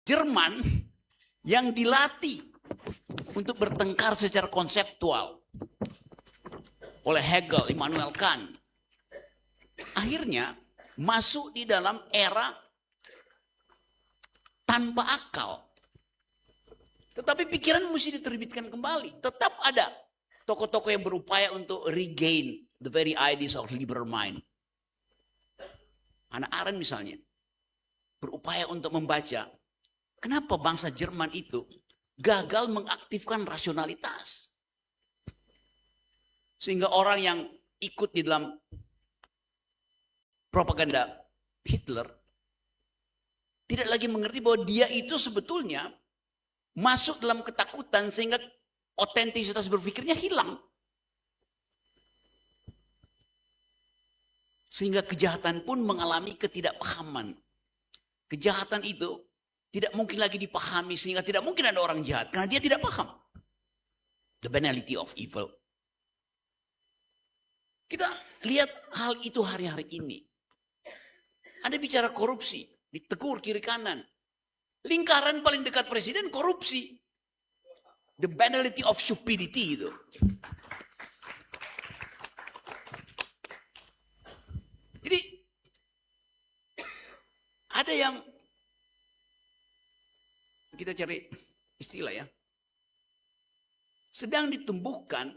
Jerman yang dilatih untuk bertengkar secara konseptual oleh Hegel, Immanuel Kant, akhirnya masuk di dalam era tanpa akal. Tetapi pikiran mesti diterbitkan kembali. Tetap ada tokoh-tokoh yang berupaya untuk regain the very ideas of liberal mind. Hannah Arendt misalnya berupaya untuk membaca kenapa bangsa Jerman itu gagal mengaktifkan rasionalitas. Sehingga orang yang ikut di dalam propaganda Hitler tidak lagi mengerti bahwa dia itu sebetulnya masuk dalam ketakutan sehingga otentisitas berpikirnya hilang. Sehingga kejahatan pun mengalami ketidakpahaman. Kejahatan itu tidak mungkin lagi dipahami sehingga tidak mungkin ada orang jahat karena dia tidak paham. The banality of evil. Kita lihat hal itu hari-hari ini. Ada bicara korupsi, ditegur kiri kanan. Lingkaran paling dekat presiden korupsi. The banality of stupidity itu. Jadi ada yang kita cari istilah ya. Sedang ditumbuhkan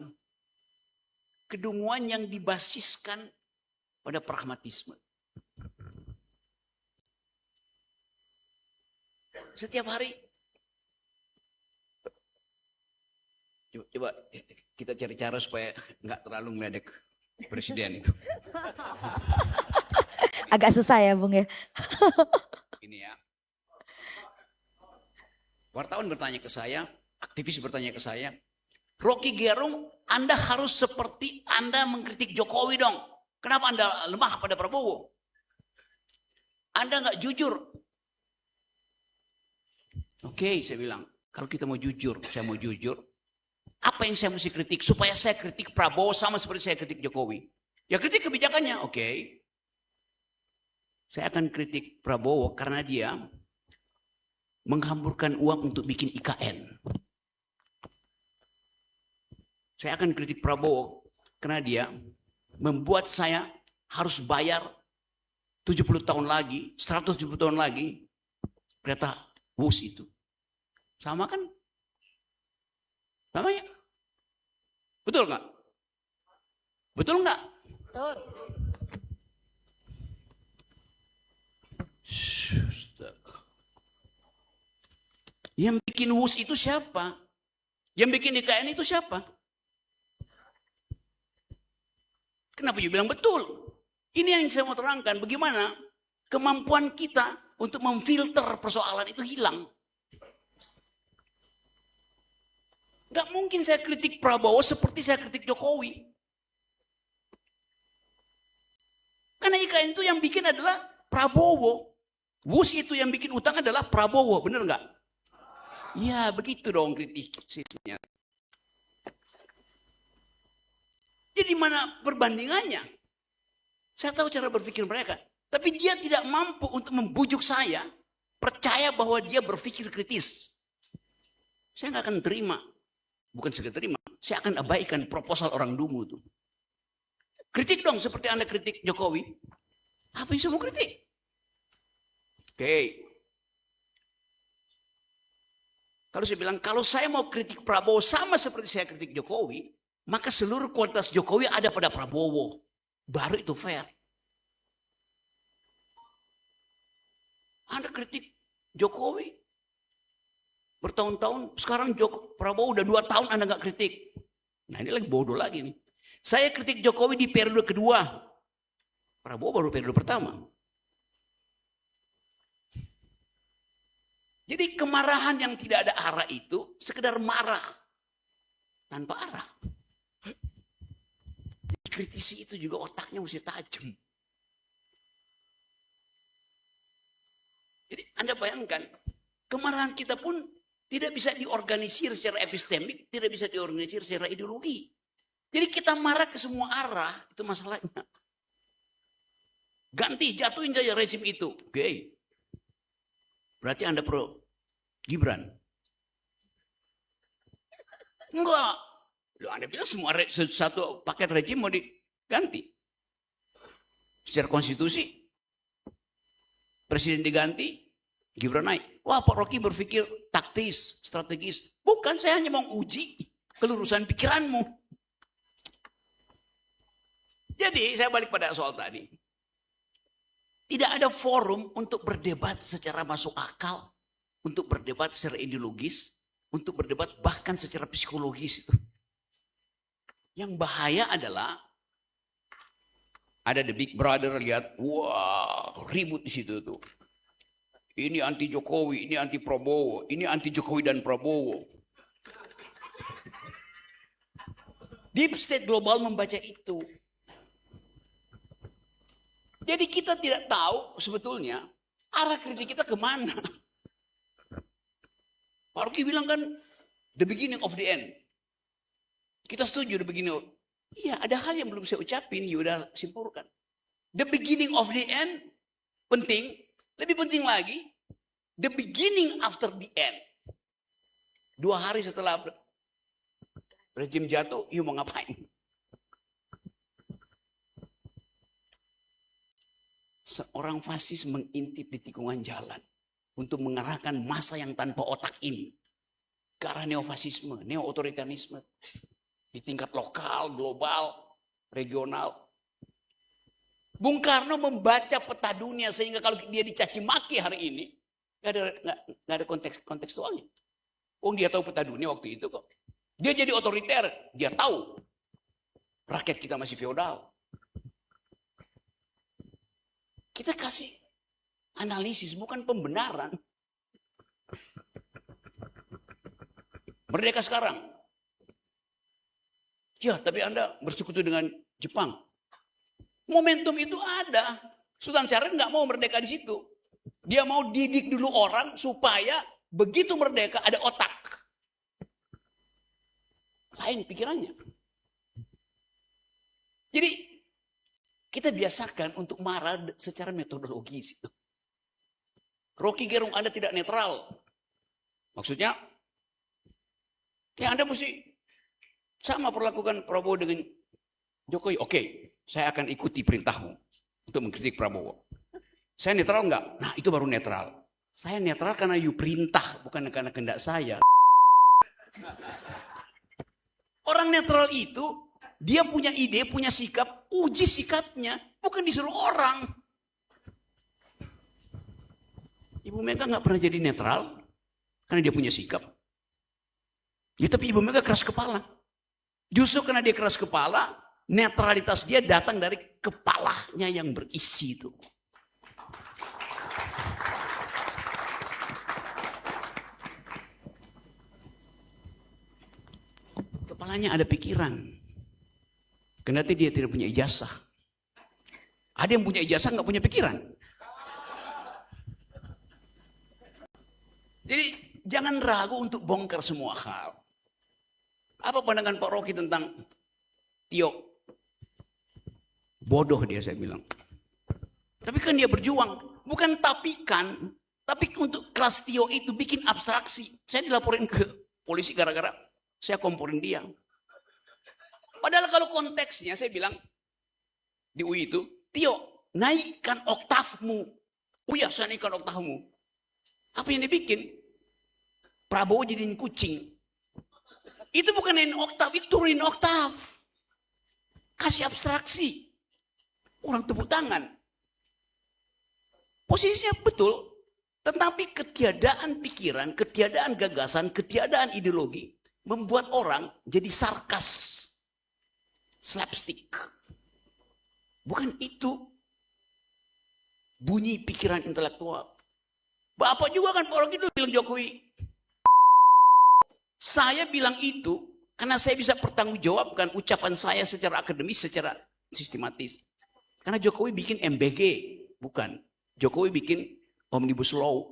kedunguan yang dibasiskan pada pragmatisme. Setiap hari coba kita cari cara supaya nggak terlalu meledek presiden itu. Agak susah ya Bung ya. Ini ya. Wartawan bertanya ke saya, aktivis bertanya ke saya, Rocky Gerung, Anda harus seperti Anda mengkritik Jokowi dong. Kenapa Anda lemah pada Prabowo? Anda nggak jujur. Oke, saya bilang, kalau kita mau jujur, saya mau jujur. Apa yang saya mesti kritik supaya saya kritik Prabowo sama seperti saya kritik Jokowi? Ya kritik kebijakannya, oke. Saya akan kritik Prabowo karena dia menghamburkan uang untuk bikin IKN. Saya akan kritik Prabowo karena dia membuat saya harus bayar 70 tahun lagi, 170 tahun lagi kereta bus itu. Sama kan? Sama ya? Betul nggak? Betul nggak? Betul. Yang bikin WUS itu siapa? Yang bikin IKN itu siapa? Kenapa you bilang betul? Ini yang saya mau terangkan. Bagaimana kemampuan kita untuk memfilter persoalan itu hilang. Gak mungkin saya kritik Prabowo seperti saya kritik Jokowi. Karena IKN itu yang bikin adalah Prabowo. WUS itu yang bikin utang adalah Prabowo. Benar nggak? Ya begitu dong kritisnya. Jadi mana perbandingannya? Saya tahu cara berpikir mereka. Tapi dia tidak mampu untuk membujuk saya percaya bahwa dia berpikir kritis. Saya nggak akan terima. Bukan sekedar terima. Saya akan abaikan proposal orang dungu itu. Kritik dong seperti Anda kritik Jokowi. Apa yang saya mau kritik? Oke. Kalau saya bilang, kalau saya mau kritik Prabowo sama seperti saya kritik Jokowi, maka seluruh kualitas Jokowi ada pada Prabowo. Baru itu fair. Anda kritik Jokowi bertahun-tahun, sekarang Prabowo udah 2 tahun Anda nggak kritik. Nah ini lagi bodoh lagi nih. Saya kritik Jokowi di periode kedua. Prabowo baru periode pertama. Jadi kemarahan yang tidak ada arah itu sekedar marah tanpa arah. Kritisi itu juga otaknya mesti tajam. Jadi Anda bayangkan, kemarahan kita pun tidak bisa diorganisir secara epistemik, tidak bisa diorganisir secara ideologi. Jadi kita marah ke semua arah, itu masalahnya. Ganti, jatuhin saja rezim itu. Oke. Berarti Anda pro Gibran. Enggak. Loh, Anda bilang semua satu paket rejim mau diganti. Secara konstitusi, presiden diganti, Gibran naik. Wah, Pak Rocky berpikir taktis, strategis. Bukan, saya hanya mau uji kelurusan pikiranmu. Jadi, saya balik pada soal tadi. Tidak ada forum untuk berdebat secara masuk akal, untuk berdebat secara ideologis, untuk berdebat bahkan secara psikologis itu. Yang bahaya adalah ada the big brother lihat, wah ribut di situ tuh. Ini anti Jokowi, ini anti Prabowo, ini anti Jokowi dan Prabowo. Deep state global membaca itu. Jadi kita tidak tahu sebetulnya arah kritik kita kemana. Pak Rocky bilang kan the beginning of the end. Kita setuju the beginning of, iya ada hal yang belum saya ucapin, Yuda simpulkan. The beginning of the end penting, lebih penting lagi the beginning after the end. 2 hari setelah rejim jatuh, you mau ngapain? Seorang fasis mengintip di tikungan jalan untuk mengarahkan massa yang tanpa otak ini ke arah neofasisme, neo-otoritarisme di tingkat lokal, global, regional. Bung Karno membaca peta dunia sehingga kalau dia dicaci maki hari ini nggak ada kontekstualnya. Dia tahu peta dunia waktu itu kok. Dia jadi otoriter, dia tahu rakyat kita masih feodal. Kita kasih analisis, bukan pembenaran. Merdeka sekarang. Ya, tapi Anda bersekutu dengan Jepang. Momentum itu ada. Sultan Syarif nggak mau merdeka di situ. Dia mau didik dulu orang supaya begitu merdeka ada otak. Lain pikirannya. Jadi kita biasakan untuk marah secara metodologis. Rocky Gerung, Anda tidak netral. Maksudnya, ya Anda mesti sama perlakukan Prabowo dengan Jokowi. Oke, saya akan ikuti perintahmu untuk mengkritik Prabowo. Saya netral enggak? Nah itu baru netral. Saya netral karena you perintah, bukan karena kehendak saya. Orang netral itu, dia punya ide, punya sikap, uji sikapnya, bukan disuruh orang. Ibu Mega nggak pernah jadi netral, karena dia punya sikap. Ya tapi Ibu Mega keras kepala. Justru karena dia keras kepala, netralitas dia datang dari kepalanya yang berisi itu. Kepalanya ada pikiran. Kendati dia tidak punya ijazah. Ada yang punya ijazah nggak punya pikiran. Jadi jangan ragu untuk bongkar semua hal. Apa pandangan Pak Rocky tentang Tio? Bodoh dia, saya bilang. Tapi kan dia berjuang. Bukan tapi untuk kelas Tio itu bikin abstraksi. Saya dilaporin ke polisi gara-gara saya komporin dia. Padahal kalau konteksnya saya bilang di UI itu, Tio, naikkan oktavmu. Oh ya, saya naikkan oktavmu. Apa yang dibikin? Prabowo jadiin kucing. Itu bukan naikin oktav, itu turunin oktav. Kasih abstraksi. Orang tepuk tangan. Posisinya betul, tetapi ketiadaan pikiran, ketiadaan gagasan, ketiadaan ideologi membuat orang jadi sarkas. Slapstick. Bukan itu bunyi pikiran intelektual. Bapak juga kan orang itu bilang Jokowi. Saya bilang itu karena saya bisa pertanggungjawabkan ucapan saya secara akademis, secara sistematis. Karena Jokowi bikin MBG, bukan. Jokowi bikin Omnibus Law.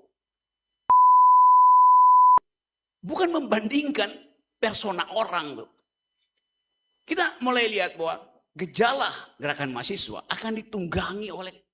Bukan membandingkan persona orang tuh. Kita mulai lihat bahwa gejala gerakan mahasiswa akan ditunggangi oleh